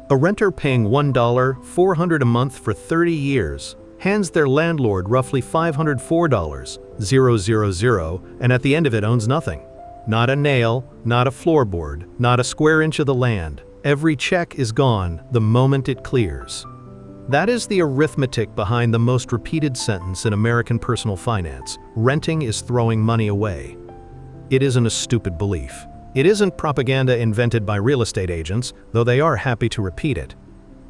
A renter paying $1.400 a month for 30 years hands their landlord roughly $504,000, and at the end of it owns nothing. Not a nail, not a floorboard, not a square inch of the land. Every check is gone the moment it clears. That is the arithmetic behind the most repeated sentence in American personal finance: renting is throwing money away. It isn't a stupid belief. It isn't propaganda invented by real estate agents, though they are happy to repeat it.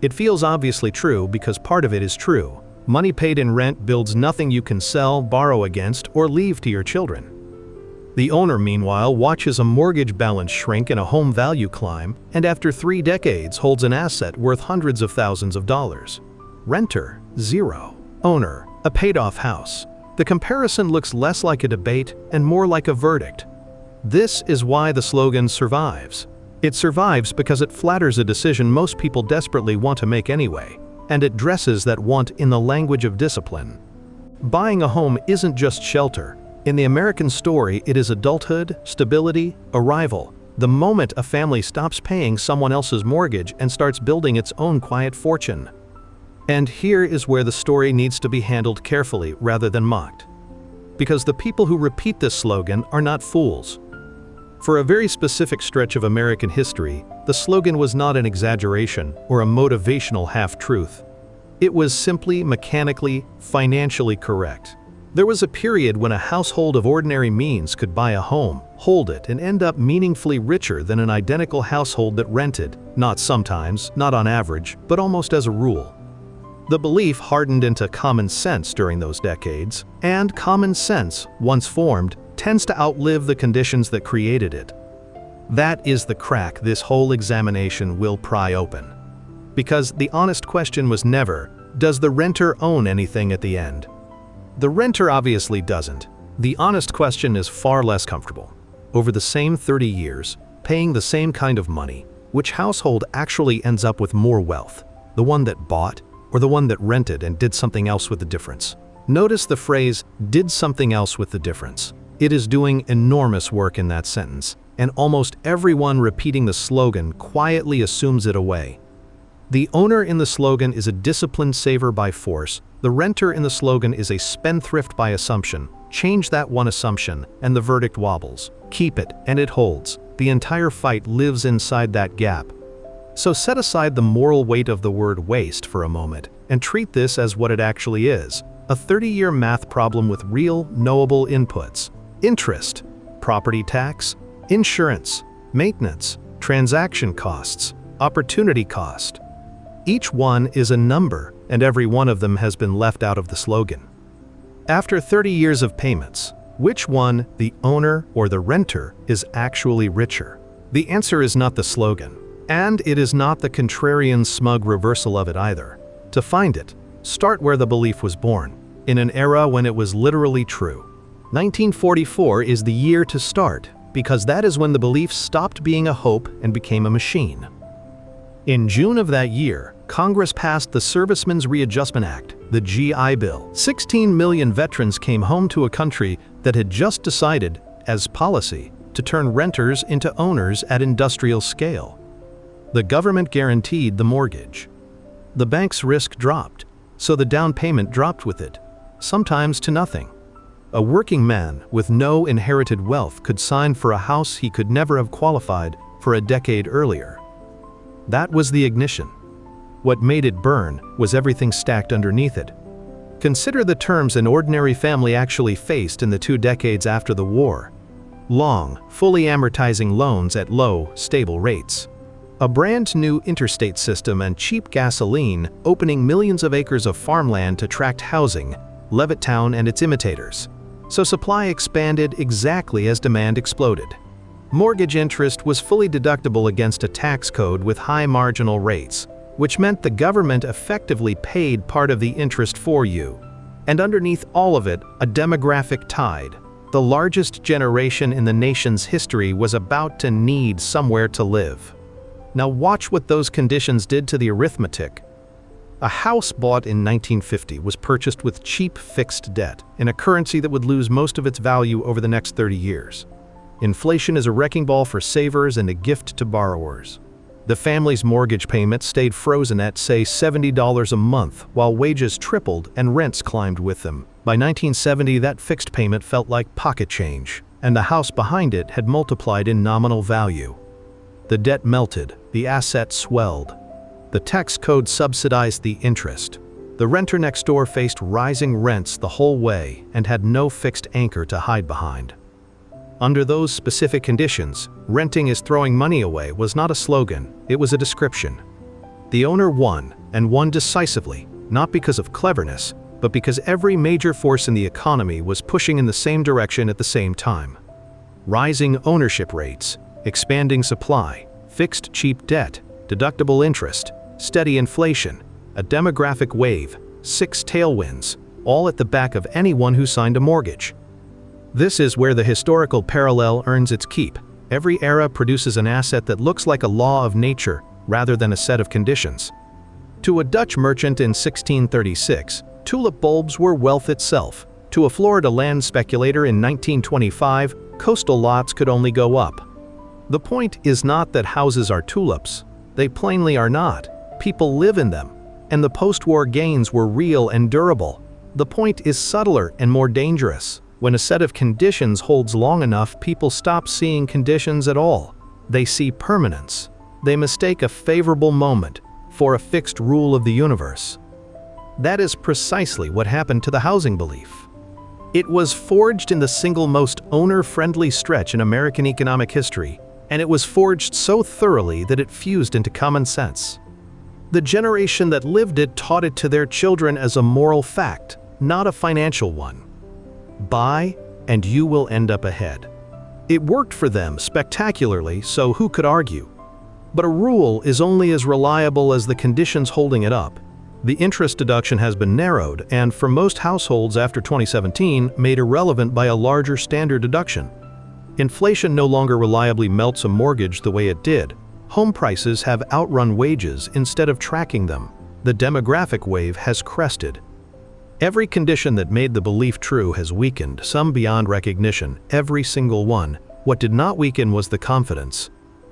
It feels obviously true because part of it is true. Money paid in rent builds nothing you can sell, borrow against, or leave to your children. The owner, meanwhile, watches a mortgage balance shrink and a home value climb, and after 3 decades holds an asset worth hundreds of thousands of dollars. Renter, zero. Owner, a paid-off house. The comparison looks less like a debate and more like a verdict. This is why the slogan survives. It survives because it flatters a decision most people desperately want to make anyway, and it dresses that want in the language of discipline. Buying a home isn't just shelter. In the American story, it is adulthood, stability, arrival. The moment a family stops paying someone else's mortgage and starts building its own quiet fortune. And here is where the story needs to be handled carefully rather than mocked. Because the people who repeat this slogan are not fools. For a very specific stretch of American history, the slogan was not an exaggeration or a motivational half-truth. It was simply mechanically, financially correct. There was a period when a household of ordinary means could buy a home, hold it, and end up meaningfully richer than an identical household that rented, not sometimes, not on average, but almost as a rule. The belief hardened into common sense during those decades, and common sense, once formed, tends to outlive the conditions that created it. That is the crack this whole examination will pry open. Because the honest question was never, does the renter own anything at the end? The renter obviously doesn't. The honest question is far less comfortable. Over the same 30 years, paying the same kind of money, which household actually ends up with more wealth? The one that bought, or the one that rented and did something else with the difference? Notice the phrase, did something else with the difference. It is doing enormous work in that sentence, and almost everyone repeating the slogan quietly assumes it away. The owner in the slogan is a disciplined saver by force. The renter in the slogan is a spendthrift by assumption. Change that one assumption, and the verdict wobbles. Keep it, and it holds. The entire fight lives inside that gap. So set aside the moral weight of the word waste for a moment, and treat this as what it actually is: a 30-year math problem with real, knowable inputs. Interest, property tax, insurance, maintenance, transaction costs, opportunity cost. Each one is a number, and every one of them has been left out of the slogan. After 30 years of payments, which one, the owner or the renter, is actually richer? The answer is not the slogan, and it is not the contrarian smug reversal of it either. To find it, start where the belief was born, in an era when it was literally true. 1944 is the year to start, because that is when the belief stopped being a hope and became a machine. In June of that year, Congress passed the Servicemen's Readjustment Act, the GI Bill. 16 million veterans came home to a country that had just decided, as policy, to turn renters into owners at industrial scale. The government guaranteed the mortgage. The bank's risk dropped, so the down payment dropped with it, sometimes to nothing. A working man with no inherited wealth could sign for a house he could never have qualified for a decade earlier. That was the ignition. What made it burn was everything stacked underneath it. Consider the terms an ordinary family actually faced in the 2 decades after the war. Long, fully amortizing loans at low, stable rates. A brand new interstate system and cheap gasoline opening millions of acres of farmland to tract housing, Levittown and its imitators. So supply expanded exactly as demand exploded. Mortgage interest was fully deductible against a tax code with high marginal rates, which meant the government effectively paid part of the interest for you. And underneath all of it, a demographic tide. The largest generation in the nation's history was about to need somewhere to live. Now watch what those conditions did to the arithmetic. A house bought in 1950 was purchased with cheap fixed debt in a currency that would lose most of its value over the next 30 years. Inflation is a wrecking ball for savers and a gift to borrowers. The family's mortgage payment stayed frozen at, say, $70 a month, while wages tripled and rents climbed with them. By 1970, that fixed payment felt like pocket change, and the house behind it had multiplied in nominal value. The debt melted, the asset swelled. The tax code subsidized the interest. The renter next door faced rising rents the whole way and had no fixed anchor to hide behind. Under those specific conditions, renting is throwing money away was not a slogan, it was a description. The owner won, and won decisively, not because of cleverness, but because every major force in the economy was pushing in the same direction at the same time. Rising ownership rates, expanding supply, fixed cheap debt, deductible interest, steady inflation, a demographic wave, 6 tailwinds, all at the back of anyone who signed a mortgage. This is where the historical parallel earns its keep. Every era produces an asset that looks like a law of nature rather than a set of conditions. To a Dutch merchant in 1636, tulip bulbs were wealth itself. To a Florida land speculator in 1925, coastal lots could only go up. The point is not that houses are tulips. They plainly are not. People live in them, and the post-war gains were real and durable. The point is subtler and more dangerous. When a set of conditions holds long enough, people stop seeing conditions at all. They see permanence. They mistake a favorable moment for a fixed rule of the universe. That is precisely what happened to the housing belief. It was forged in the single most owner-friendly stretch in American economic history, and it was forged so thoroughly that it fused into common sense. The generation that lived it taught it to their children as a moral fact, not a financial one. Buy, and you will end up ahead. It worked for them spectacularly, so who could argue? But a rule is only as reliable as the conditions holding it up. The interest deduction has been narrowed, and for most households after 2017, made irrelevant by a larger standard deduction. Inflation no longer reliably melts a mortgage the way it did. Home prices have outrun wages instead of tracking them. The demographic wave has crested. Every condition that made the belief true has weakened, some beyond recognition, every single one. What did not weaken was the confidence.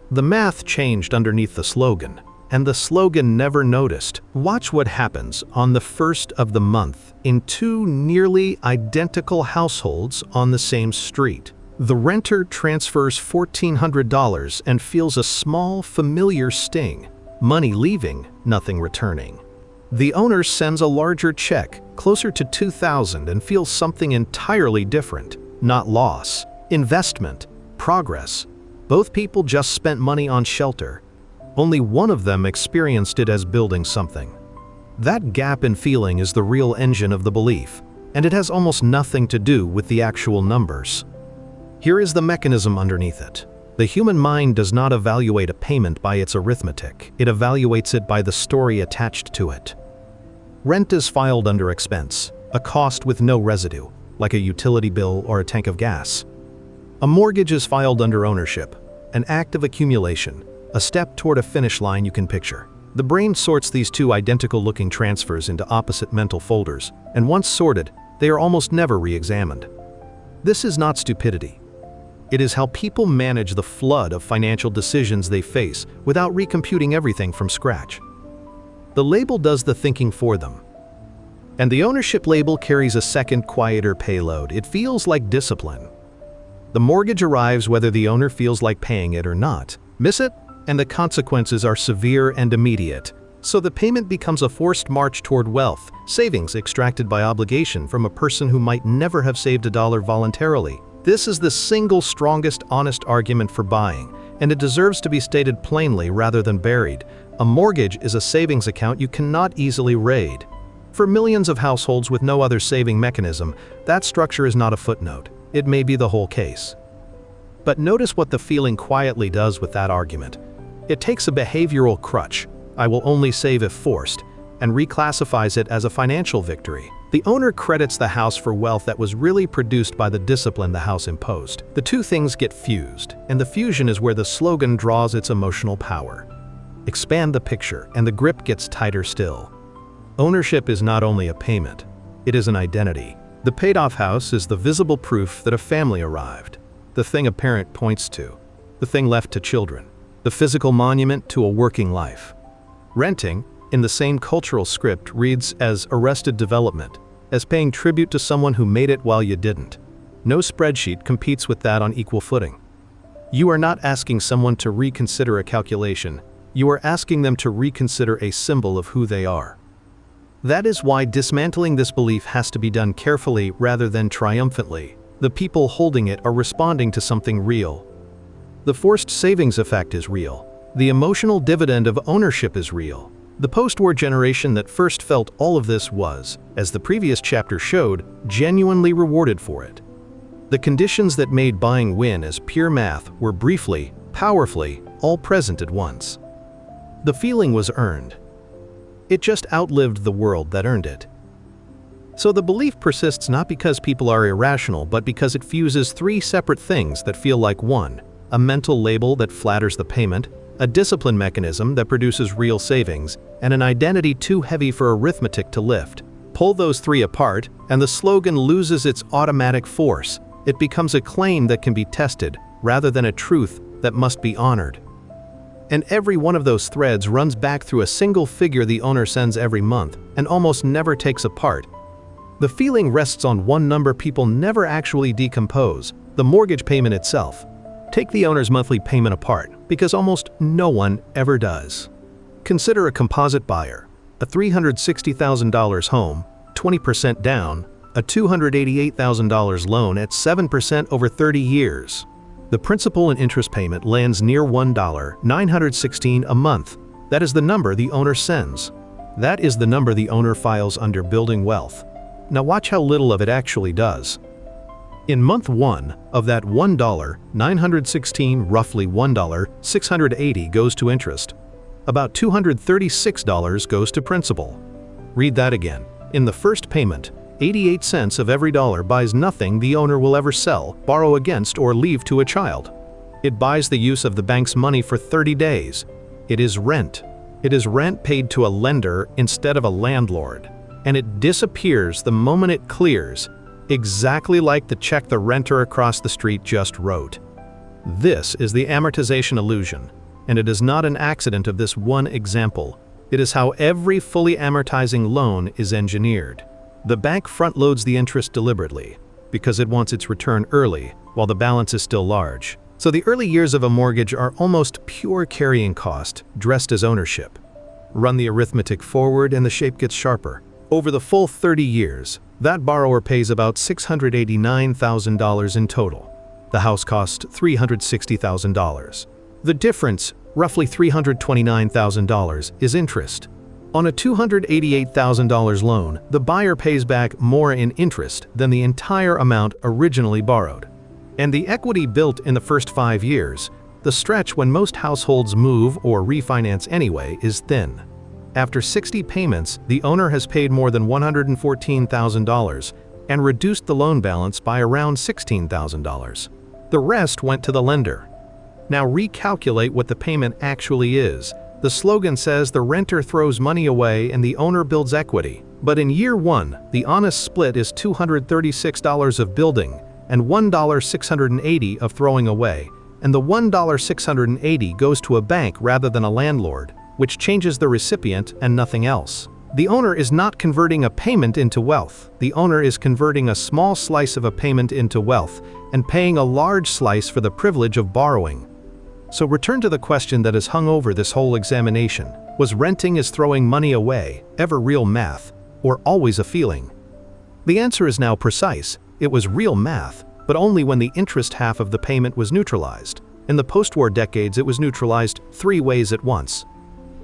The math changed underneath the slogan, and the slogan never noticed. Watch what happens on the first of the month in 2 nearly identical households on the same street. The renter transfers $1,400 and feels a small, familiar sting. Money leaving, nothing returning. The owner sends a larger check, closer to $2,000, and feels something entirely different. Not loss, investment, progress. Both people just spent money on shelter. Only one of them experienced it as building something. That gap in feeling is the real engine of the belief, and it has almost nothing to do with the actual numbers. Here is the mechanism underneath it. The human mind does not evaluate a payment by its arithmetic, it evaluates it by the story attached to it. Rent is filed under expense, a cost with no residue, like a utility bill or a tank of gas. A mortgage is filed under ownership, an act of accumulation, a step toward a finish line you can picture. The brain sorts these 2 identical-looking transfers into opposite mental folders, and once sorted, they are almost never re-examined. This is not stupidity. It is how people manage the flood of financial decisions they face without recomputing everything from scratch. The label does the thinking for them. And the ownership label carries a second, quieter payload. It feels like discipline. The mortgage arrives whether the owner feels like paying it or not. Miss it, and the consequences are severe and immediate. So the payment becomes a forced march toward wealth, savings extracted by obligation from a person who might never have saved a dollar voluntarily. This is the single strongest honest argument for buying, and it deserves to be stated plainly rather than buried. A mortgage is a savings account you cannot easily raid. For millions of households with no other saving mechanism, that structure is not a footnote. It may be the whole case. But notice what the feeling quietly does with that argument. It takes a behavioral crutch, I will only save if forced, and reclassifies it as a financial victory. The owner credits the house for wealth that was really produced by the discipline the house imposed. The 2 things get fused, and the fusion is where the slogan draws its emotional power. Expand the picture, and the grip gets tighter still. Ownership is not only a payment, it is an identity. The paid-off house is the visible proof that a family arrived, the thing a parent points to, the thing left to children. the physical monument to a working life. Renting, in the same cultural script, reads as arrested development, as paying tribute to someone who made it while you didn't. No spreadsheet competes with that on equal footing. You are not asking someone to reconsider a calculation, you are asking them to reconsider a symbol of who they are. That is why dismantling this belief has to be done carefully rather than triumphantly. The people holding it are responding to something real. The forced savings effect is real. The emotional dividend of ownership is real. The post-war generation that first felt all of this was, as the previous chapter showed, genuinely rewarded for it. The conditions that made buying win as pure math were briefly, powerfully, all present at once. The feeling was earned. It just outlived the world that earned it. So the belief persists not because people are irrational, but because it fuses three separate things that feel like one: a mental label that flatters the payment, a discipline mechanism that produces real savings, and an identity too heavy for arithmetic to lift. Pull those three apart, and the slogan loses its automatic force. It becomes a claim that can be tested, rather than a truth that must be honored. And every one of those threads runs back through a single figure the owner sends every month, and almost never takes apart. The feeling rests on one number people never actually decompose: the mortgage payment itself. Take the owner's monthly payment apart, because almost no one ever does. Consider a composite buyer, a $360,000 home, 20% down, a $288,000 loan at 7% over 30 years. The principal and interest payment lands near $1,916 a month. That is the number the owner sends. That is the number the owner files under building wealth. Now watch how little of it actually does. In month 1 of that $1,916, roughly $1,680 goes to interest. About $236 goes to principal. Read that again. In the first payment, 88 cents of every dollar buys nothing the owner will ever sell, borrow against, or leave to a child. It buys the use of the bank's money for 30 days. It is rent. It is rent paid to a lender instead of a landlord. And it disappears the moment it clears, exactly like the check the renter across the street just wrote. This is the amortization illusion, and it is not an accident of this one example. It is how every fully amortizing loan is engineered. The bank front-loads the interest deliberately, because it wants its return early, while the balance is still large. So the early years of a mortgage are almost pure carrying cost, dressed as ownership. Run the arithmetic forward and the shape gets sharper. Over the full 30 years, that borrower pays about $689,000 in total. The house cost $360,000. The difference, roughly $329,000, is interest. On a $288,000 loan, the buyer pays back more in interest than the entire amount originally borrowed. And the equity built in the first 5 years, the stretch when most households move or refinance anyway, is thin. After 60 payments, the owner has paid more than $114,000 and reduced the loan balance by around $16,000. The rest went to the lender. Now recalculate what the payment actually is. The slogan says the renter throws money away and the owner builds equity. But in year 1, the honest split is $236 of building and $1,680 of throwing away, and the $1,680 goes to a bank rather than a landlord, which changes the recipient and nothing else. The owner is not converting a payment into wealth. The owner is converting a small slice of a payment into wealth and paying a large slice for the privilege of borrowing. So return to the question that has hung over this whole examination. Was renting is throwing money away ever real math, or always a feeling? The answer is now precise. It was real math, but only when the interest half of the payment was neutralized. In the post-war decades, it was neutralized 3 ways at once.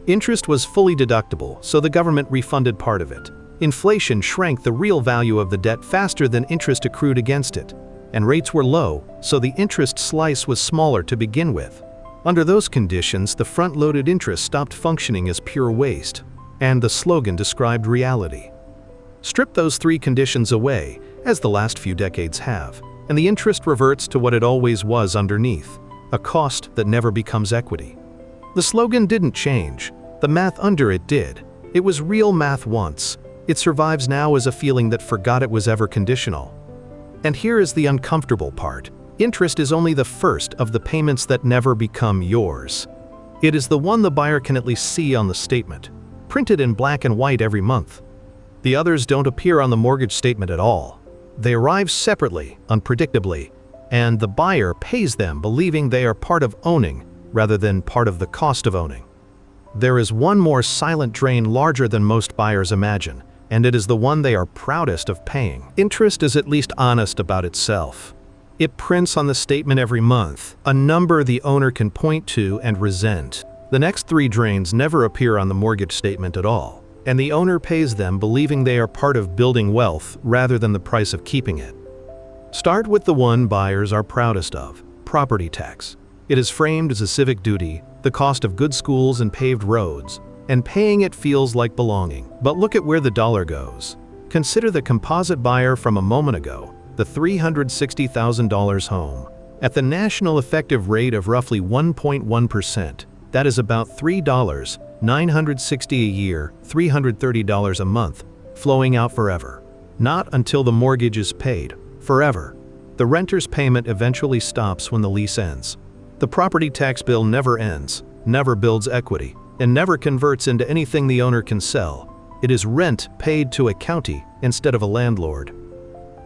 Interest was fully deductible, so the government refunded part of it. Inflation shrank the real value of the debt faster than interest accrued against it. And rates were low, so the interest slice was smaller to begin with. Under those conditions, the front-loaded interest stopped functioning as pure waste, and the slogan described reality. Strip those 3 conditions away, as the last few decades have, and the interest reverts to what it always was underneath, a cost that never becomes equity. The slogan didn't change. The math under it did. It was real math once. It survives now as a feeling that forgot it was ever conditional. And here is the uncomfortable part. Interest is only the first of the payments that never become yours. It is the one the buyer can at least see on the statement, printed in black and white every month. The others don't appear on the mortgage statement at all. They arrive separately, unpredictably, and the buyer pays them believing they are part of owning rather than part of the cost of owning. There is one more silent drain larger than most buyers imagine, and it is the one they are proudest of paying. Interest is at least honest about itself. It prints on the statement every month, a number the owner can point to and resent. The next three drains never appear on the mortgage statement at all, and the owner pays them believing they are part of building wealth rather than the price of keeping it. Start with the one buyers are proudest of, property tax. It is framed as a civic duty, the cost of good schools and paved roads, and paying it feels like belonging. But look at where the dollar goes. Consider the composite buyer from a moment ago, the $360,000 home. At the national effective rate of roughly 1.1%, that is about $3,960 a year, $330 a month, flowing out forever. Not until the mortgage is paid, forever. The renter's payment eventually stops when the lease ends. The property tax bill never ends, never builds equity, and never converts into anything the owner can sell. It is rent paid to a county instead of a landlord.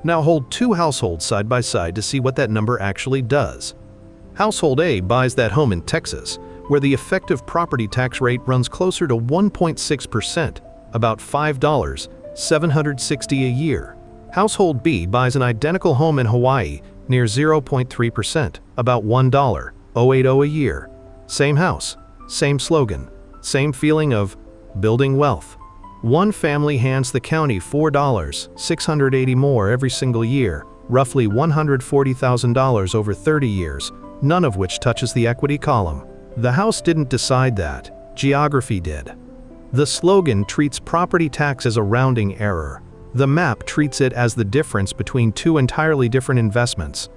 Now hold two households side by side to see what that number actually does. Household A buys that home in Texas, where the effective property tax rate runs closer to 1.6%, about $5,760 a year. Household B buys an identical home in Hawaii, near 0.3%, about $1,080 a year. Same house, same slogan, same feeling of building wealth. One family hands the county $4,680 more every single year, roughly $140,000 over 30 years, none of which touches the equity column. The house didn't decide that, geography did. The slogan treats property tax as a rounding error. The map treats it as the difference between two entirely different investments.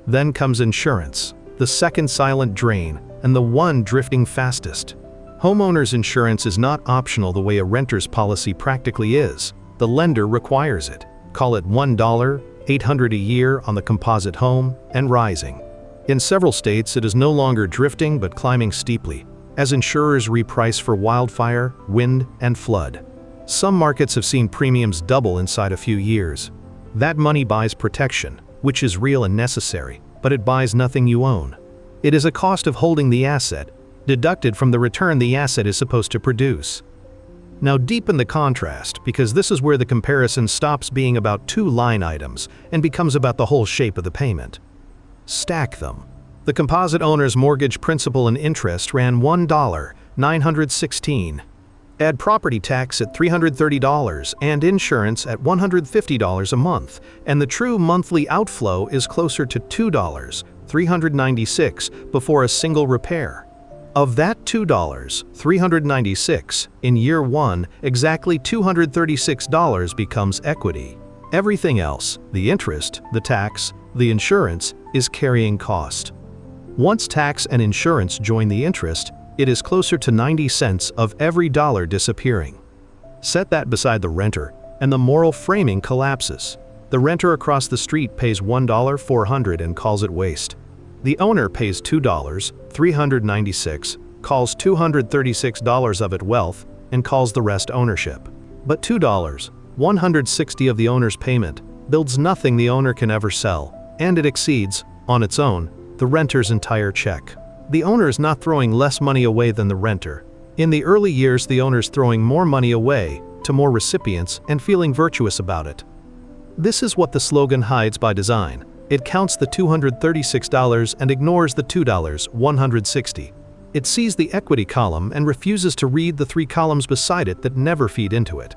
Then comes insurance, the second silent drain, and the one drifting fastest. Homeowners insurance is not optional the way a renter's policy practically is. The lender requires it. Call it $1,800 a year on the composite home, and rising. In several states, it is no longer drifting but climbing steeply, as insurers reprice for wildfire, wind, and flood. Some markets have seen premiums double inside a few years. That money buys protection, which is real and necessary, but it buys nothing you own. It is a cost of holding the asset, deducted from the return the asset is supposed to produce. Now deepen the contrast, because this is where the comparison stops being about two line items and becomes about the whole shape of the payment. Stack them. The composite owner's mortgage principal and interest ran $1,916. Add property tax at $330 and insurance at $150 a month, and the true monthly outflow is closer to $2,396 before a single repair. Of that $2,396, in year one, exactly $236 becomes equity. Everything else, the interest, the tax, the insurance, is carrying cost. Once tax and insurance join the interest, it is closer to 90 cents of every dollar disappearing. Set that beside the renter, and the moral framing collapses. The renter across the street pays $1,400 and calls it waste. The owner pays $2,396, calls $236 of it wealth, and calls the rest ownership. But $2,160 of the owner's payment builds nothing the owner can ever sell, and it exceeds, on its own, the renter's entire check. The owner is not throwing less money away than the renter. In the early years, the owner's throwing more money away to more recipients and feeling virtuous about it. This is what the slogan hides by design. It counts the $236 and ignores the $160. It sees the equity column and refuses to read the three columns beside it that never feed into it.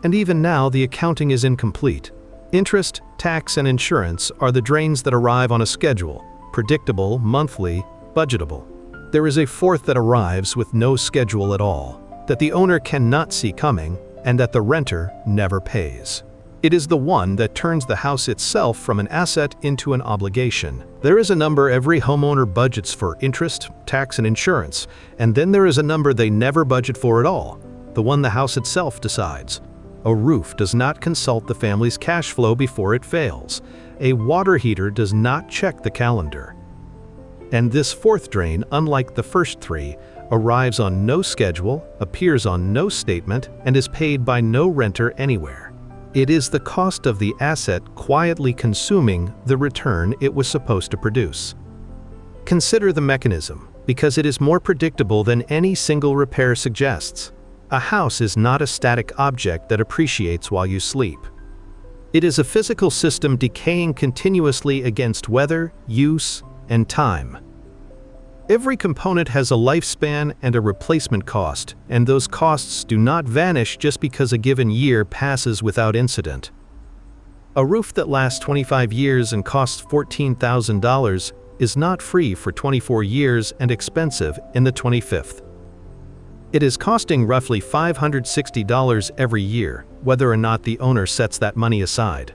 And even now, the accounting is incomplete. Interest, tax, and insurance are the drains that arrive on a schedule, predictable, monthly, budgetable. There is a fourth that arrives with no schedule at all, that the owner cannot see coming, and that the renter never pays. It is the one that turns the house itself from an asset into an obligation. There is a number every homeowner budgets for interest, tax, and insurance, and then there is a number they never budget for at all, the one the house itself decides. A roof does not consult the family's cash flow before it fails. A water heater does not check the calendar. And this fourth drain, unlike the first three, arrives on no schedule, appears on no statement, and is paid by no renter anywhere. It is the cost of the asset quietly consuming the return it was supposed to produce. Consider the mechanism, because it is more predictable than any single repair suggests. A house is not a static object that appreciates while you sleep. It is a physical system decaying continuously against weather, use, and time. Every component has a lifespan and a replacement cost, and those costs do not vanish just because a given year passes without incident. A roof that lasts 25 years and costs $14,000 is not free for 24 years and expensive in the 25th. It is costing roughly $560 every year, whether or not the owner sets that money aside.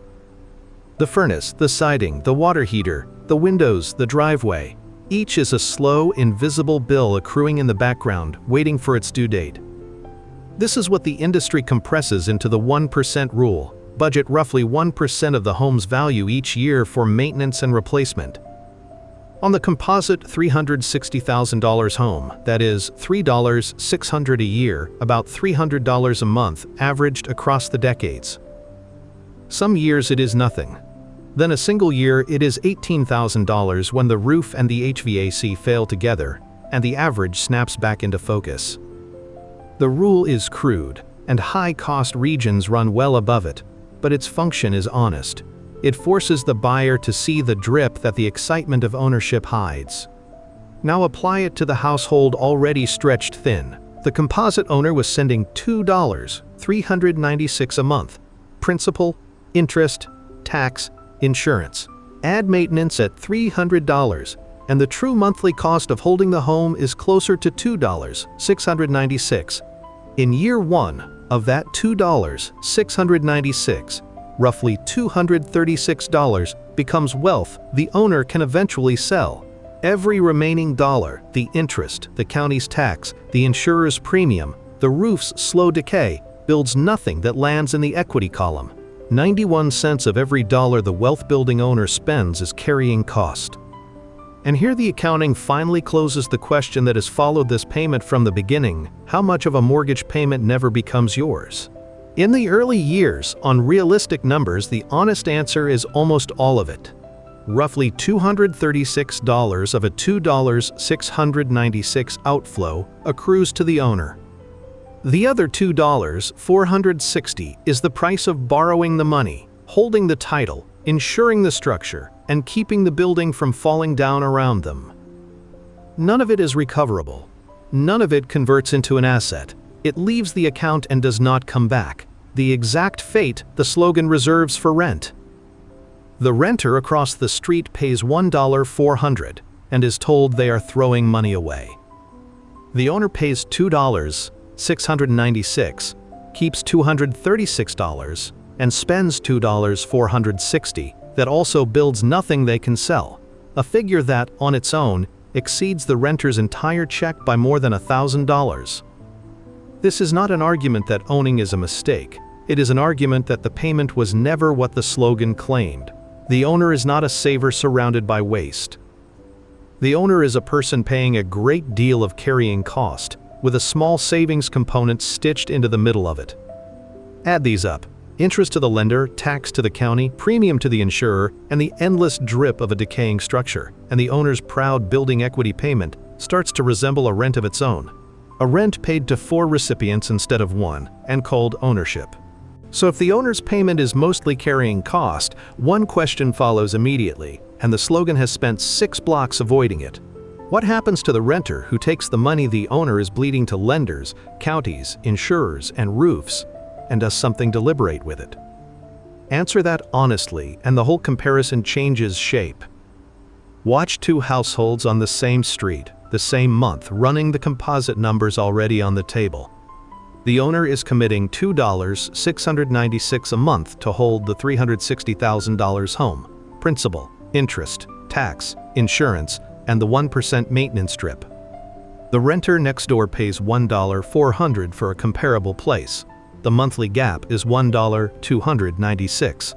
The furnace, the siding, the water heater, the windows, the driveway, each is a slow, invisible bill accruing in the background, waiting for its due date. This is what the industry compresses into the 1% rule: budget roughly 1% of the home's value each year for maintenance and replacement. On the composite $360,000 home, that is $3,600 a year, about $300 a month, averaged across the decades. Some years it is nothing. Then a single year it is $18,000 when the roof and the HVAC fail together, and the average snaps back into focus. The rule is crude, and high-cost regions run well above it, but its function is honest. It forces the buyer to see the drip that the excitement of ownership hides. Now apply it to the household already stretched thin. The composite owner was sending $2,396 a month. Principal, interest, tax, insurance. Add maintenance at $300, and the true monthly cost of holding the home is closer to $2,696. In year one of that $2,696, roughly $236 becomes wealth the owner can eventually sell. Every remaining dollar, the interest, the county's tax, the insurer's premium, the roof's slow decay, builds nothing that lands in the equity column. 91 cents of every dollar the wealth-building owner spends is carrying cost. And here the accounting finally closes the question that has followed this payment from the beginning: how much of a mortgage payment never becomes yours? In the early years, on realistic numbers, the honest answer is almost all of it. Roughly $236 of a $2,696 outflow accrues to the owner. The other $2,460 is the price of borrowing the money, holding the title, insuring the structure, and keeping the building from falling down around them. None of it is recoverable. None of it converts into an asset. It leaves the account and does not come back. The exact fate the slogan reserves for rent. The renter across the street pays $1,400 and is told they are throwing money away. The owner pays $2,696, keeps $236, and spends $2,460 that also builds nothing they can sell, a figure that, on its own, exceeds the renter's entire check by more than $1,000. This is not an argument that owning is a mistake. It is an argument that the payment was never what the slogan claimed. The owner is not a saver surrounded by waste. The owner is a person paying a great deal of carrying cost, with a small savings component stitched into the middle of it. Add these up: interest to the lender, tax to the county, premium to the insurer, and the endless drip of a decaying structure, and the owner's proud building equity payment starts to resemble a rent of its own. A rent paid to 4 recipients instead of 1, and called ownership. So if the owner's payment is mostly carrying cost, one question follows immediately, and the slogan has spent 6 blocks avoiding it. What happens to the renter who takes the money the owner is bleeding to lenders, counties, insurers, and roofs, and does something deliberate with it? Answer that honestly, and the whole comparison changes shape. Watch 2 households on the same street, the same month, running the composite numbers already on the table. The owner is committing $2,696 a month to hold the $360,000 home, principal, interest, tax, insurance, and the 1% maintenance strip. The renter next door pays $1,400 for a comparable place. The monthly gap is $1,296.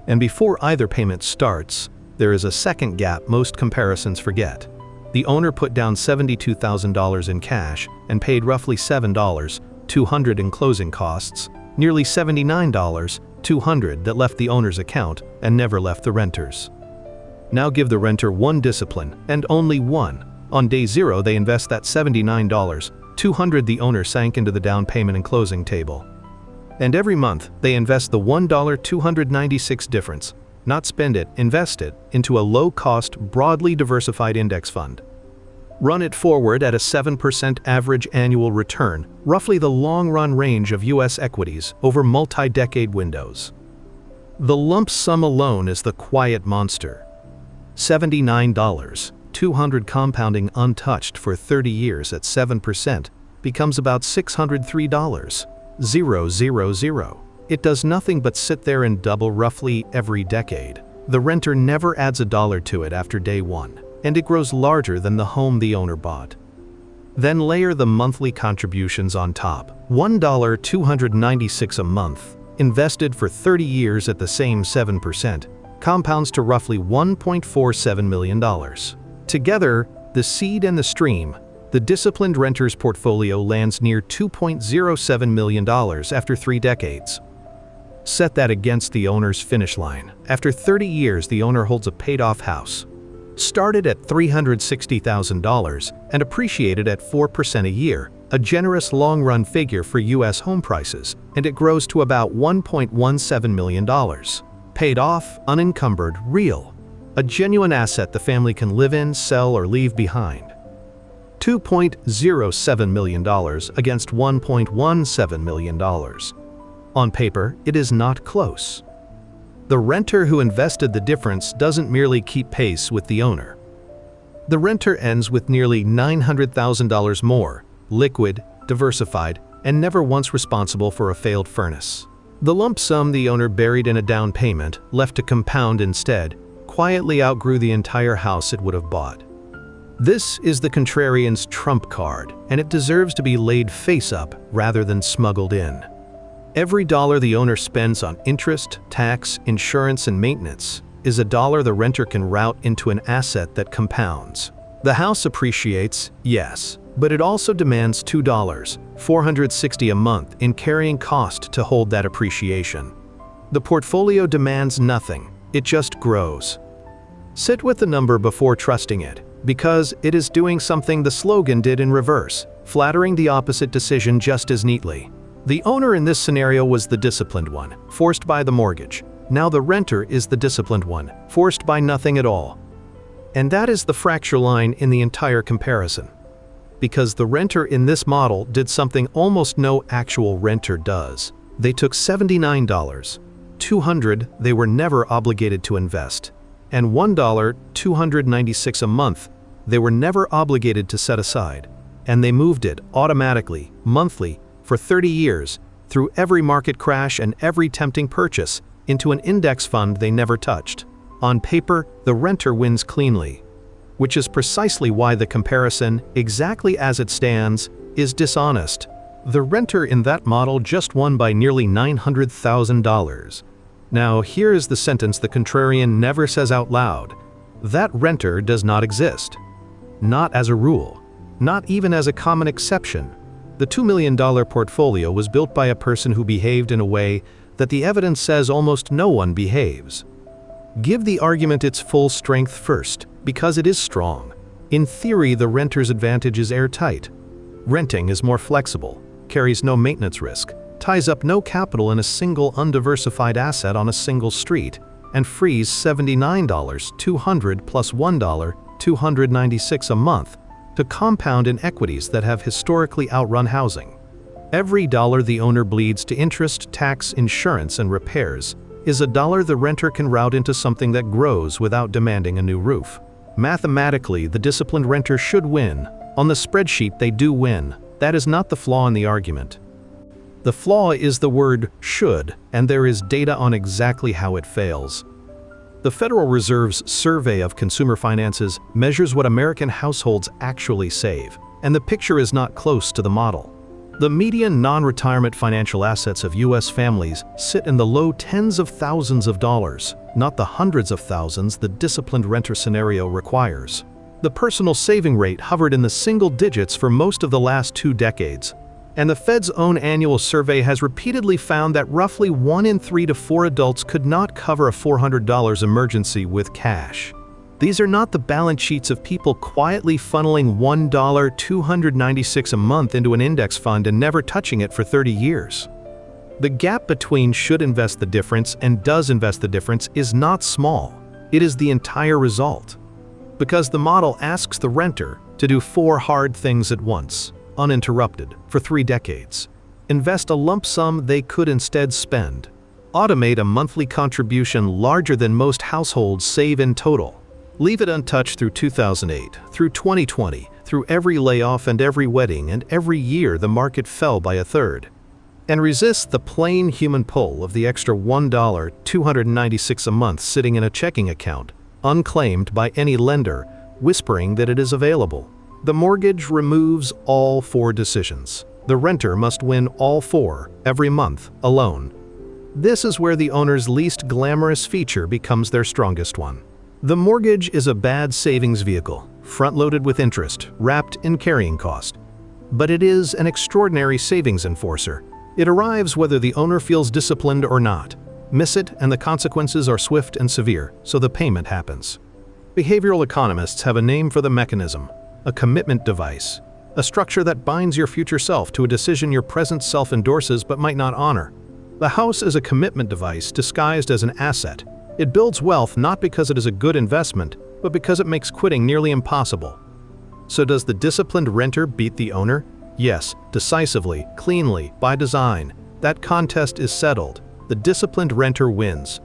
And before either payment starts, there is a second gap most comparisons forget. The owner put down $72,000 in cash and paid roughly $7,200 in closing costs, nearly $79,200 that left the owner's account and never left the renter's. Now give the renter one discipline, and only one. On day zero, they invest that $79,200 the owner sank into the down payment and closing table. And every month, they invest the $1,296 difference, not spend it, invest it, into a low-cost, broadly diversified index fund. Run it forward at a 7% average annual return, roughly the long-run range of U.S. equities over multi-decade windows. The lump sum alone is the quiet monster. $79,200 compounding untouched for 30 years at 7% becomes about $603,000. It does nothing but sit there and double roughly every decade. The renter never adds a dollar to it after day one, and it grows larger than the home the owner bought. Then layer the monthly contributions on top. $1,296 a month, invested for 30 years at the same 7%, compounds to roughly $1.47 million. Together, the seed and the stream, the disciplined renter's portfolio lands near $2.07 million after 3 decades. Set that against the owner's finish line. After 30 years, the owner holds a paid-off house. Started at $360,000 and appreciated at 4% a year, a generous long-run figure for U.S. home prices, and it grows to about $1.17 million. Paid off, unencumbered, real. A genuine asset the family can live in, sell, or leave behind. $2.07 million against $1.17 million. On paper, it is not close. The renter who invested the difference doesn't merely keep pace with the owner. The renter ends with nearly $900,000 more, liquid, diversified, and never once responsible for a failed furnace. The lump sum the owner buried in a down payment, left to compound instead, quietly outgrew the entire house it would have bought. This is the contrarian's trump card, and it deserves to be laid face up rather than smuggled in. Every dollar the owner spends on interest, tax, insurance, and maintenance is a dollar the renter can route into an asset that compounds. The house appreciates, yes, but it also demands $2.460 a month in carrying cost to hold that appreciation. The portfolio demands nothing, it just grows. Sit with the number before trusting it, because it is doing something the Slogan did in reverse, flattering the opposite decision just as neatly. The owner in this scenario was the disciplined one, forced by the mortgage. Now the renter is the disciplined one, forced by nothing at all. And that is the fracture line in the entire comparison. Because the renter in this model did something almost no actual renter does. They took $79,200 they were never obligated to invest, and $1,296 a month they were never obligated to set aside, and they moved it automatically, monthly, for 30 years, through every market crash and every tempting purchase, into an index fund they never touched. On paper, the renter wins cleanly, which is precisely why the comparison, exactly as it stands, is dishonest. The renter in that model just won by nearly $900,000. Now, here is the sentence the contrarian never says out loud. That renter does not exist. Not as a rule. Not even as a common exception. The $2 million portfolio was built by a person who behaved in a way that the evidence says almost no one behaves. Give the argument its full strength first, because it is strong. In theory, the renter's advantage is airtight. Renting is more flexible, carries no maintenance risk, ties up no capital in a single undiversified asset on a single street, and frees $79,200 plus $1,296 a month to compound in equities that have historically outrun housing. Every dollar the owner bleeds to interest, tax, insurance, and repairs is a dollar the renter can route into something that grows without demanding a new roof. Mathematically, the disciplined renter should win. On the spreadsheet, they do win. That is not the flaw in the argument. The flaw is the word should, and there is data on exactly how it fails. The Federal Reserve's Survey of Consumer Finances measures what American households actually save, and the picture is not close to the model. The median non-retirement financial assets of U.S. families sit in the low tens of thousands of dollars, not the hundreds of thousands the disciplined renter scenario requires. The personal saving rate hovered in the single digits for most of the last 2 decades. And the Fed's own annual survey has repeatedly found that roughly 1 in 3 to 4 adults could not cover a $400 emergency with cash. These are not the balance sheets of people quietly funneling $1.296 a month into an index fund and never touching it for 30 years. The gap between should invest the difference and does invest the difference is not small. It is the entire result. Because the model asks the renter to do 4 hard things at once, uninterrupted, for 3 decades. Invest a lump sum they could instead spend. Automate a monthly contribution larger than most households save in total. Leave it untouched through 2008, through 2020, through every layoff and every wedding, and every year the market fell by a third. And resist the plain human pull of the extra $1.296 a month sitting in a checking account, unclaimed by any lender, whispering that it is available. The mortgage removes all 4 decisions. The renter must win all 4 every month alone. This is where the owner's least glamorous feature becomes their strongest one. The mortgage is a bad savings vehicle, front-loaded with interest, wrapped in carrying cost. But it is an extraordinary savings enforcer. It arrives whether the owner feels disciplined or not. Miss it and the consequences are swift and severe, so the payment happens. Behavioral economists have a name for the mechanism: a commitment device, a structure that binds your future self to a decision your present self endorses but might not honor. The house is a commitment device disguised as an asset. It builds wealth not because it is a good investment, but because it makes quitting nearly impossible. So does the disciplined renter beat the owner? Yes, decisively, cleanly, by design. That contest is settled. The disciplined renter wins.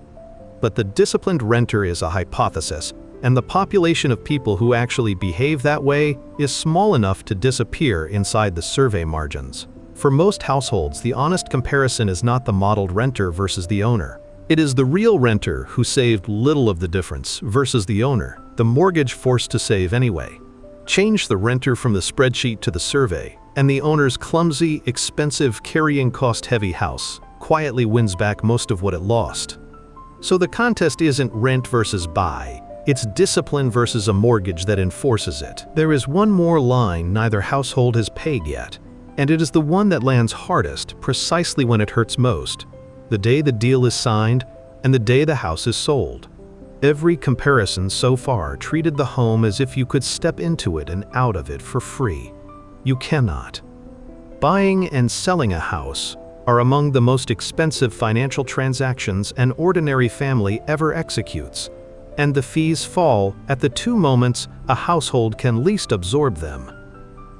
But the disciplined renter is a hypothesis, and the population of people who actually behave that way is small enough to disappear inside the survey margins. For most households, the honest comparison is not the modeled renter versus the owner. It is the real renter who saved little of the difference versus the owner, the mortgage forced to save anyway. Change the renter from the spreadsheet to the survey, and the owner's clumsy, expensive, carrying cost-heavy house quietly wins back most of what it lost. So the contest isn't rent versus buy. It's discipline versus a mortgage that enforces it. There is one more line neither household has paid yet, and it is the one that lands hardest precisely when it hurts most: the day the deal is signed and the day the house is sold. Every comparison so far treated the home as if you could step into it and out of it for free. You cannot. Buying and selling a house are among the most expensive financial transactions an ordinary family ever executes, and the fees fall at the 2 moments a household can least absorb them.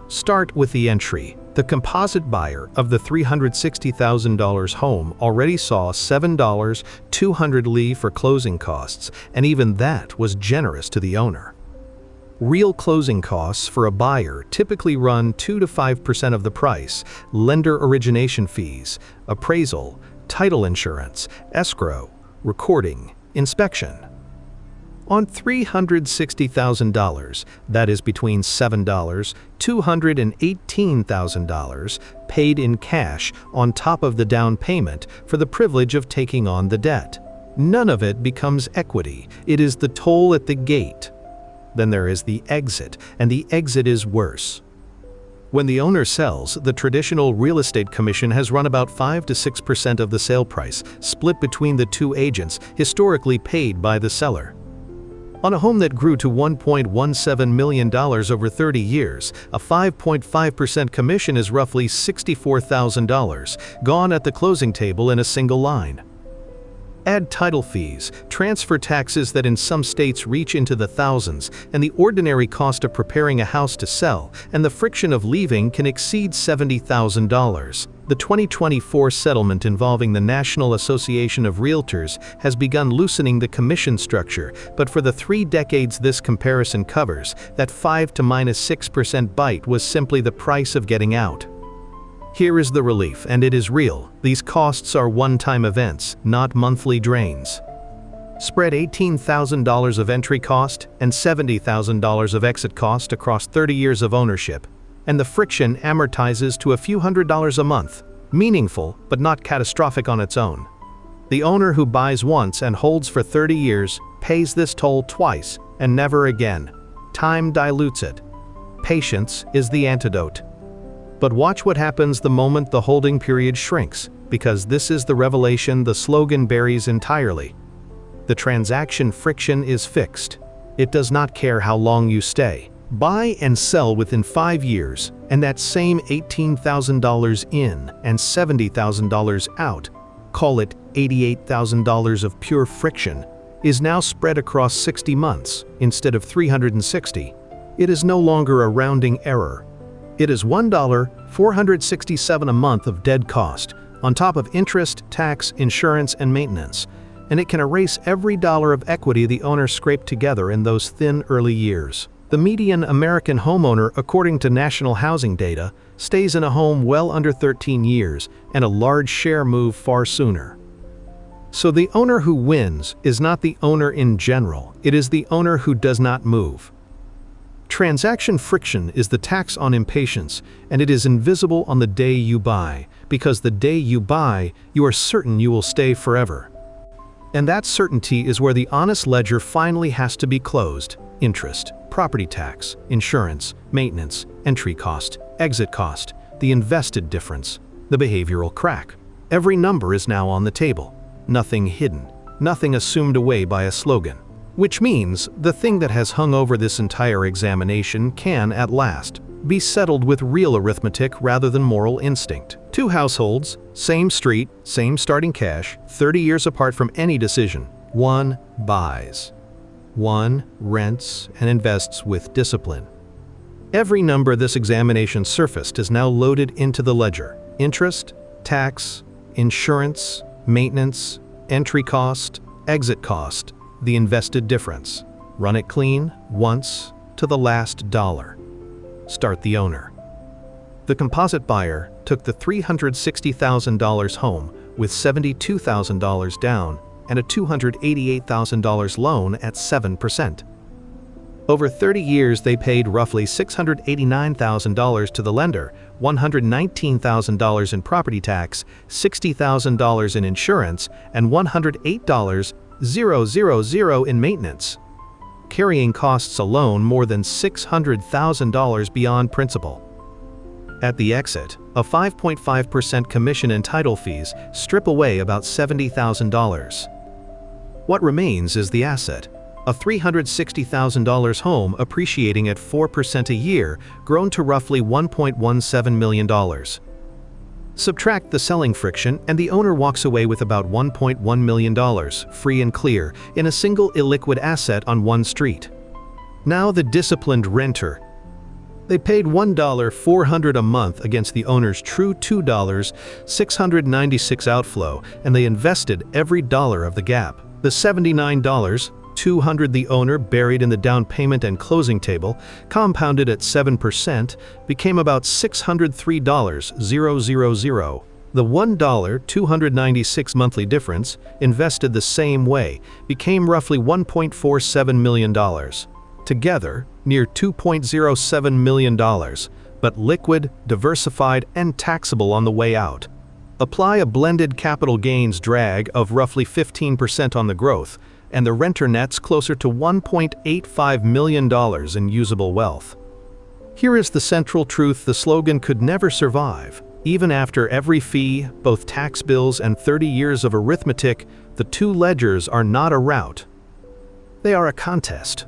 Start with the entry. The composite buyer of the $360,000 home already saw $7,200 for closing costs, and even that was generous to the owner. Real closing costs for a buyer typically run 2 to 5% of the price: lender origination fees, appraisal, title insurance, escrow, recording, inspection. On $360,000, that is between $7,200 and $18,000 paid in cash on top of the down payment for the privilege of taking on the debt. None of it becomes equity. It is the toll at the gate. Then there is the exit, and the exit is worse. When the owner sells, the traditional real estate commission has run about 5 to 6% of the sale price, split between the 2 agents, historically paid by the seller. On a home that grew to $1.17 million over 30 years, a 5.5% commission is roughly $64,000, gone at the closing table in a single line. Add title fees, transfer taxes that in some states reach into the thousands, and the ordinary cost of preparing a house to sell, and the friction of leaving can exceed $70,000. The 2024 settlement involving the National Association of Realtors has begun loosening the commission structure, but for the 3 decades this comparison covers, that 5 to -6% bite was simply the price of getting out. Here is the relief, and it is real. These costs are one-time events, not monthly drains. Spread $18,000 of entry cost and $70,000 of exit cost across 30 years of ownership, and the friction amortizes to a few $100s a month. Meaningful, but not catastrophic on its own. The owner who buys once and holds for 30 years pays this toll twice and never again. Time dilutes it. Patience is the antidote. But watch what happens the moment the holding period shrinks, because this is the revelation the slogan buries entirely. The transaction friction is fixed. It does not care how long you stay. Buy and sell within 5 years, and that same $18,000 in and $70,000 out, call it $88,000 of pure friction, is now spread across 60 months instead of 360. It is no longer a rounding error. It is $1,467 a month of dead cost, on top of interest, tax, insurance, and maintenance, and it can erase every dollar of equity the owner scraped together in those thin early years. The median American homeowner, according to national housing data, stays in a home well under 13 years, and a large share move far sooner. So the owner who wins is not the owner in general, it is the owner who does not move. Transaction friction is the tax on impatience, and it is invisible on the day you buy, because the day you buy, you are certain you will stay forever. And that certainty is where the honest ledger finally has to be closed. Interest, property tax, insurance, maintenance, entry cost, exit cost, the invested difference, the behavioral crack. Every number is now on the table. Nothing hidden, nothing assumed away by a slogan. Which means the thing that has hung over this entire examination can, at last, be settled with real arithmetic rather than moral instinct. 2 households, same street, same starting cash, 30 years apart from any decision. 1 buys. 1 rents and invests with discipline. Every number this examination surfaced is now loaded into the ledger. Interest, tax, insurance, maintenance, entry cost, exit cost, the invested difference. Run it clean, once, to the last dollar. Start the owner. The composite buyer took the $360,000 home with $72,000 down and a $288,000 loan at 7%. Over 30 years, they paid roughly $689,000 to the lender, $119,000 in property tax, $60,000 in insurance, and $108,000 in maintenance. Carrying costs alone more than $600,000 beyond principal. At the exit, a 5.5% commission and title fees strip away about $70,000. What remains is the asset, a $360,000 home appreciating at 4% a year, grown to roughly $1.17 million. Subtract the selling friction, and the owner walks away with about $1.1 million, free and clear, in a single illiquid asset on one street. Now the disciplined renter. They paid $1,400 a month against the owner's true $2,696 outflow, and they invested every dollar of the gap. The $79.200 the owner buried in the down payment and closing table, compounded at 7%, became about $603,000. The $1,296 monthly difference, invested the same way, became roughly $1.47 million. Together, near $2.07 million, but liquid, diversified, and taxable on the way out. Apply a blended capital gains drag of roughly 15% on the growth, and the renter nets closer to $1.85 million in usable wealth. Here is the central truth the slogan could never survive. Even after every fee, both tax bills and 30 years of arithmetic, the two ledgers are not a rout. They are a contest.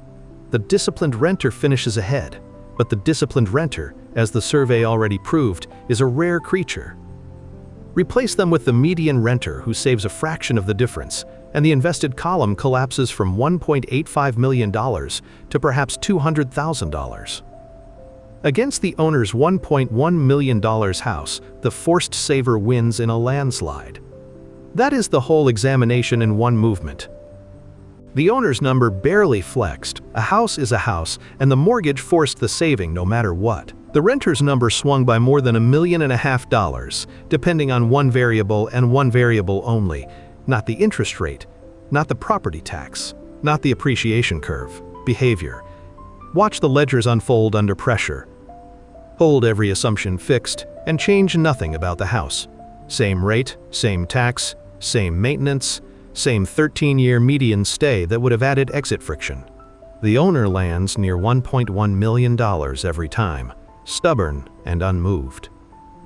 The disciplined renter finishes ahead, but the disciplined renter, as the survey already proved, is a rare creature. Replace them with the median renter who saves a fraction of the difference, and the invested column collapses from $1.85 million to perhaps $200,000. Against the owner's $1.1 million house, the forced saver wins in a landslide. That is the whole examination in one movement. The owner's number barely flexed. A house is a house, and the mortgage forced the saving no matter what. The renter's number swung by more than $1.5 million, depending on one variable and one variable only, not the interest rate, not the property tax, not the appreciation curve, behavior. Watch the ledgers unfold under pressure. Hold every assumption fixed and change nothing about the house. Same rate, same tax, same maintenance, same 13-year median stay that would have added exit friction. The owner lands near $1.1 million every time, stubborn and unmoved.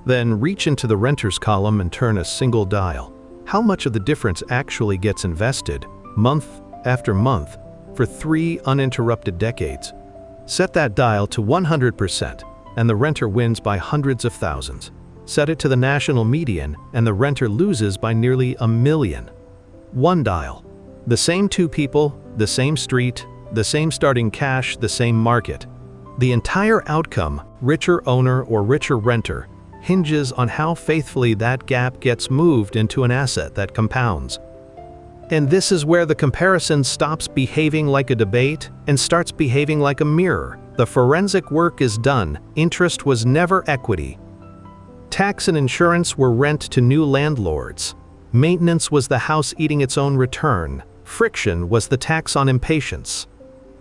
Then reach into the renter's column and turn a single dial. How much of the difference actually gets invested, month after month, for 3 uninterrupted decades? Set that dial to 100%, and the renter wins by hundreds of thousands. Set it to the national median, and the renter loses by nearly $1 million. One dial. The same 2 people, the same street, the same starting cash, the same market. The entire outcome, richer owner or richer renter, hinges on how faithfully that gap gets moved into an asset that compounds. And this is where the comparison stops behaving like a debate and starts behaving like a mirror. The forensic work is done. Interest was never equity. Tax and insurance were rent to new landlords. Maintenance was the house eating its own return. Friction was the tax on impatience.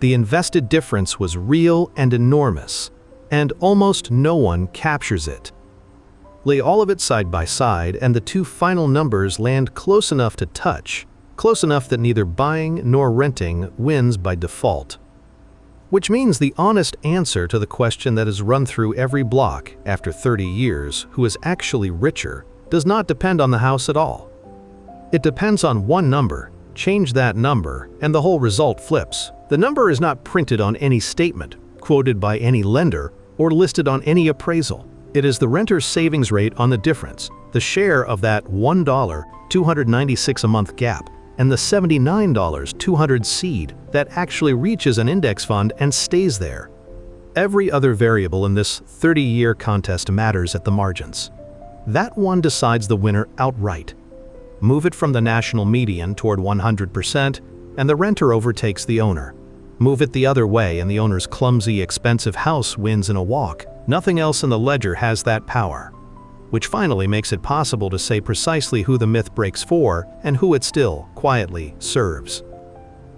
The invested difference was real and enormous, and almost no one captures it. Lay all of it side by side, and the 2 final numbers land close enough to touch, close enough that neither buying nor renting wins by default. Which means the honest answer to the question that has run through every block after 30 years, who is actually richer, does not depend on the house at all. It depends on one number. Change that number, and the whole result flips. The number is not printed on any statement, quoted by any lender, or listed on any appraisal. It is the renter's savings rate on the difference, the share of that $1.296 a month gap, and the $79.200 seed that actually reaches an index fund and stays there. Every other variable in this 30-year contest matters at the margins. That one decides the winner outright. Move it from the national median toward 100%, and the renter overtakes the owner. Move it the other way, and the owner's clumsy, expensive house wins in a walk. Nothing else in the ledger has that power. Which finally makes it possible to say precisely who the myth breaks for and who it still, quietly, serves.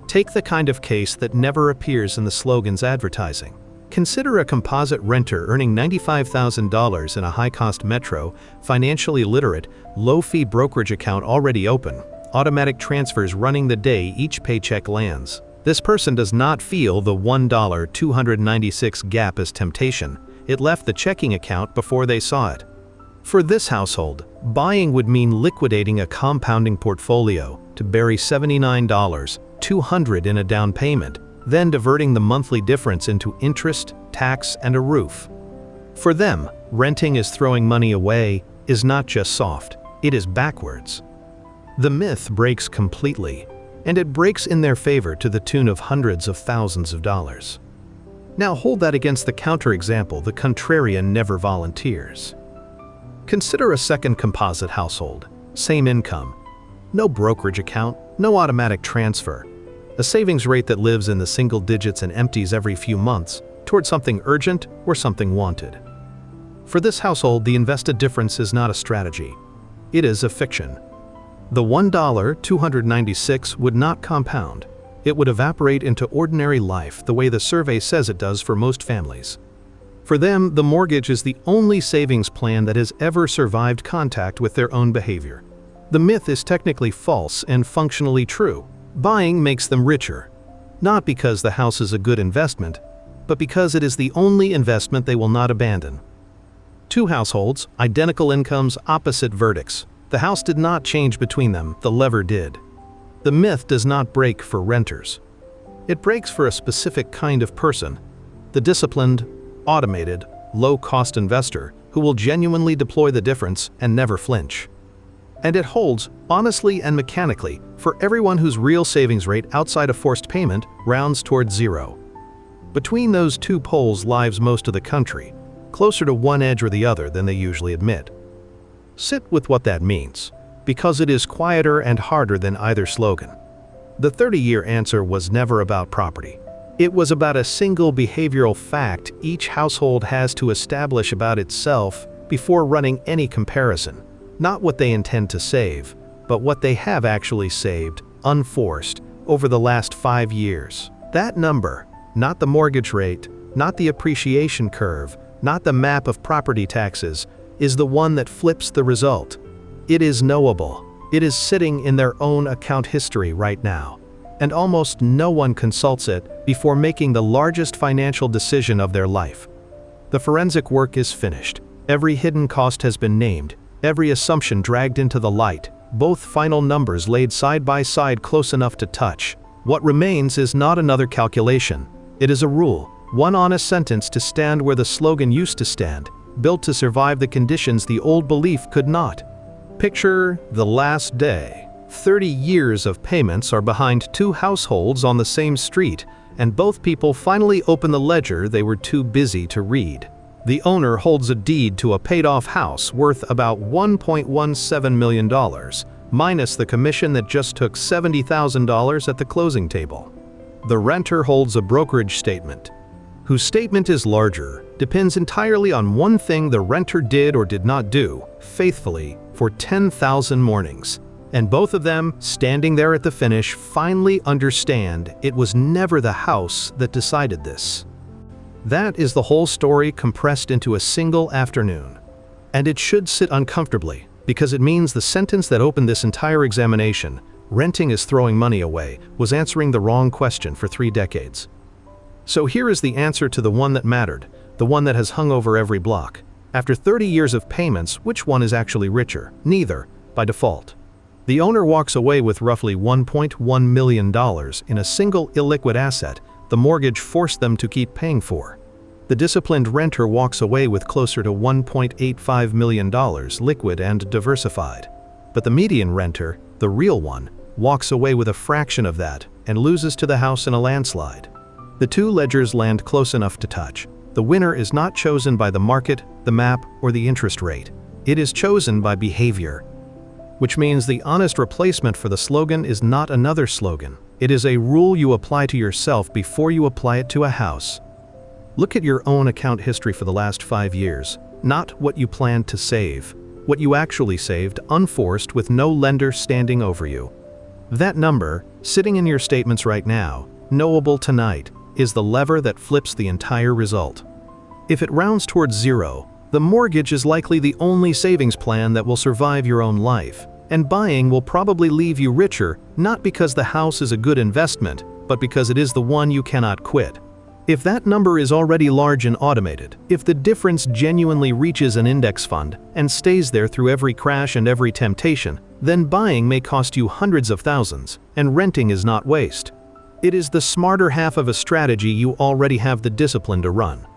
Take the kind of case that never appears in the Slogan's advertising. Consider a composite renter earning $95,000 in a high-cost metro, financially literate, low-fee brokerage account already open, automatic transfers running the day each paycheck lands. This person does not feel the $1.296 gap as temptation. It left the checking account before they saw it. For this household, buying would mean liquidating a compounding portfolio to bury $79.200 in a down payment, then diverting the monthly difference into interest, tax, and a roof. For them, renting is throwing money away is not just soft, it is backwards. The myth breaks completely, and it breaks in their favor to the tune of hundreds of thousands of dollars. Now hold that against the counterexample the contrarian never volunteers. Consider a second composite household, same income, no brokerage account, no automatic transfer, a savings rate that lives in the single digits and empties every few months toward something urgent or something wanted. For this household, the invested difference is not a strategy. It is a fiction. The $1.296 would not compound. It would evaporate into ordinary life the way the survey says it does for most families. For them, the mortgage is the only savings plan that has ever survived contact with their own behavior. The myth is technically false and functionally true. Buying makes them richer, not because the house is a good investment, but because it is the only investment they will not abandon. 2 households, identical incomes, opposite verdicts. The house did not change between them, the lever did. The myth does not break for renters. It breaks for a specific kind of person, the disciplined, automated, low-cost investor who will genuinely deploy the difference and never flinch. And it holds, honestly and mechanically, for everyone whose real savings rate outside of forced payment rounds toward zero. Between those 2 poles lies most of the country, closer to one edge or the other than they usually admit. Sit with what that means, because it is quieter and harder than either slogan. The 30-year answer was never about property. It was about a single behavioral fact each household has to establish about itself before running any comparison. Not what they intend to save, but what they have actually saved, unforced, over the last 5 years. That number, not the mortgage rate, not the appreciation curve, not the map of property taxes, is the one that flips the result. It is knowable. It is sitting in their own account history right now, and almost no one consults it before making the largest financial decision of their life. The forensic work is finished. Every hidden cost has been named, every assumption dragged into the light, both final numbers laid side by side close enough to touch. What remains is not another calculation. It is a rule, one honest sentence to stand where the slogan used to stand, built to survive the conditions the old belief could not. Picture the last day. 30 years of payments are behind two households on the same street, and both people finally open the ledger they were too busy to read. The owner holds a deed to a paid-off house worth about $1.17 million, minus the commission that just took $70,000 at the closing table. The renter holds a brokerage statement, whose statement is larger, depends entirely on one thing the renter did or did not do, faithfully, for 10,000 mornings. And both of them, standing there at the finish, finally understand it was never the house that decided this. That is the whole story compressed into a single afternoon. And it should sit uncomfortably, because it means the sentence that opened this entire examination, renting is throwing money away, was answering the wrong question for 3 decades. So here is the answer to the one that mattered, the one that has hung over every block. After 30 years of payments, which one is actually richer? Neither, by default. The owner walks away with roughly $1.1 million in a single illiquid asset the mortgage forced them to keep paying for. The disciplined renter walks away with closer to $1.85 million liquid and diversified. But the median renter, the real one, walks away with a fraction of that and loses to the house in a landslide. The two ledgers land close enough to touch. The winner is not chosen by the market, the map, or the interest rate. It is chosen by behavior. Which means the honest replacement for the slogan is not another slogan. It is a rule you apply to yourself before you apply it to a house. Look at your own account history for the last 5 years, not what you planned to save, what you actually saved unforced with no lender standing over you. That number, sitting in your statements right now, knowable tonight, is the lever that flips the entire result. If it rounds towards zero, the mortgage is likely the only savings plan that will survive your own life. And buying will probably leave you richer, not because the house is a good investment, but because it is the one you cannot quit. If that number is already large and automated, if the difference genuinely reaches an index fund and stays there through every crash and every temptation, then buying may cost you hundreds of thousands, and renting is not waste. It is the smarter half of a strategy you already have the discipline to run.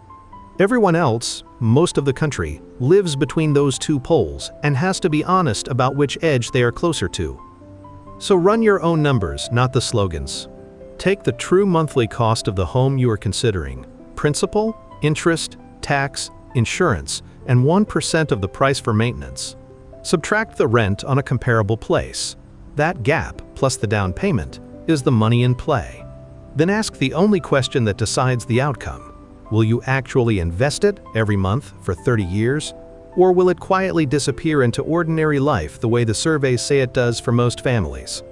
Everyone else, most of the country, lives between those two poles and has to be honest about which edge they are closer to. So run your own numbers, not the slogans. Take the true monthly cost of the home you are considering, principal, interest, tax, insurance, and 1% of the price for maintenance. Subtract the rent on a comparable place. That gap, plus the down payment, is the money in play. Then ask the only question that decides the outcome. Will you actually invest it every month for 30 years? Or will it quietly disappear into ordinary life the way the surveys say it does for most families?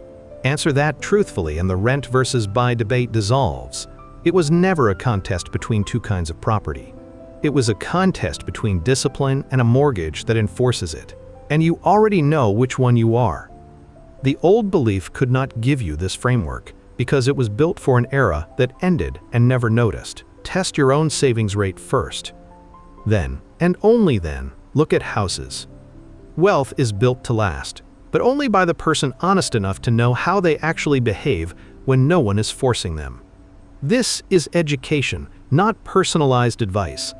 Answer that truthfully and the rent versus buy debate dissolves. It was never a contest between two kinds of property. It was a contest between discipline and a mortgage that enforces it. And you already know which one you are. The old belief could not give you this framework because it was built for an era that ended and never noticed. Test your own savings rate first. Then, and only then, look at houses. Wealth is built to last, but only by the person honest enough to know how they actually behave when no one is forcing them. This is education, not personalized advice.